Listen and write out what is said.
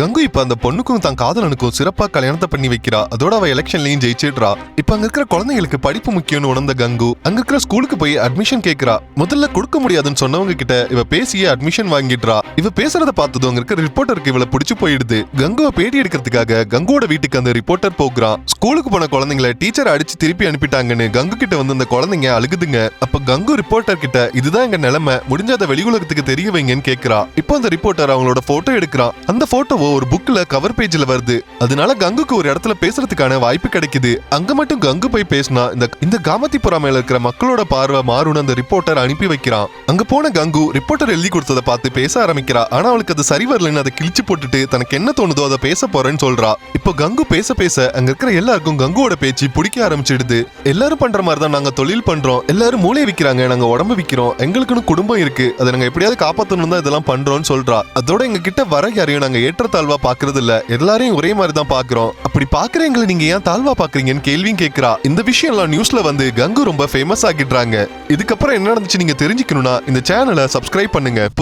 கங்கு இப்ப அந்த பொண்ணுக்கும் தான் காதலனுக்கும் சிறப்பா கல்யாணத்தை பண்ணி வைக்கிறா. அதோட அவ எலெக்ஷன்லயும் ஜெயிச்சிடுறா. இப்ப அங்க இருக்கிற குழந்தைங்களுக்கு படிப்பு முக்கியம்னு உணர்ந்த கங்கு அங்க இருக்கிற ஸ்கூலுக்கு போய் அட்மிஷன் கேக்குறா. முதல்ல கொடுக்க முடியாதுன்னு சொன்னவங்க கிட்ட இவ பேசியே அட்மிஷன் வாங்கிடுறா. இவ பேசுறத பார்த்ததும் அங்க இருக்கிற ரிப்போர்ட்டருக்கு இவள பிடிச்சு போயிடுது. கங்குவை பேட்டி எடுக்கிறதுக்காக கங்குவோட வீட்டுக்கு அந்த ரிப்போர்ட்டர் போகிறான். ஸ்கூலுக்கு போன குழந்தைங்களை டீச்சர் அடிச்சு திருப்பி அனுப்பிட்டாங்கன்னு கங்கு கிட்ட வந்து அந்த குழந்தைங்க அழுகுதுங்க. அப்ப கங்கு ரிப்போர்ட்டர் கிட்ட இதுதான் எங்க நிலைமை, முடிஞ்சாத வெளி உலகத்துக்கு தெரிய வைங்கன்னு கேக்குறா. இப்போ அந்த ரிப்போர்ட்டர் அவங்களோட போட்டோ எடுக்கிறான். அந்த போட்டோவோ ஒரு புக்ல கவர் பேஜ்ல வருது. அதனால கங்குக்கு ஒரு இடத்துல பேசுறதுக்கான வாய்ப்பு கிடைக்குது. அங்க மட்டும் கங்கு போய் பேசினா இந்த காமத்திபுரா மேல இருக்கிற மக்களோட பார்வை மாறுன்னு அந்த ரிப்போர்ட்டர் அனுப்பி வைக்கிறான். அங்க போன கங்கு ரிப்போர்ட்டர் எழுதி கொடுத்ததை பார்த்து பேச ஆரம்பிக்கிறா. ஆனா அவளுக்கு அது சரி வரலன்னு அதை கிழிச்சு போட்டுட்டு தனக்கு என்ன தோணுதோ அதை பேச போறேன்னு சொல்றா. இப்போ கங்கு பேச பேச அங்க இருக்கிற எல்லாருக்கும் கங்குவோட பேச்சு பிடிக்க ஆரம்பிச்சிடுது. எல்லாரும் பண்ற மாதிரி தான் நாங்க தொழில் பண்றோம், எல்லாரும் மூளை விக்கிறாங்க, நாங்க உடம்பு விக்கிறோம், எங்களுக்குன்னு குடும்பம் இருக்கு, அதை நாங்க எப்படியாவது காப்பாத்தணும் தான் இதெல்லாம் பண்றோம்னு சொல்றா. அதோட எங்க கிட்ட வர யாரையும் நாங்க ஏற்றத்தாழ்வா பாக்குறது இல்ல, எல்லாரையும் ஒரே மாதிரி தான் பாக்குறோம். அப்படி பாக்குற எங்களை நீங்க ஏன் தாழ்வா பாக்குறீங்கன்னு கேள்வியும் கேட்கிறா. இந்த விஷயம் எல்லாம் நியூஸ்ல வந்து கங்கு ரொம்ப ஃபேமஸ் ஆகிடுறாங்க. இதுக்கப்புறம் என்ன நடந்துச்சு நீங்க தெரிஞ்சுக்கணும்னா இந்த சேனலை சப்ஸ்கிரைப் பண்ணுங்க.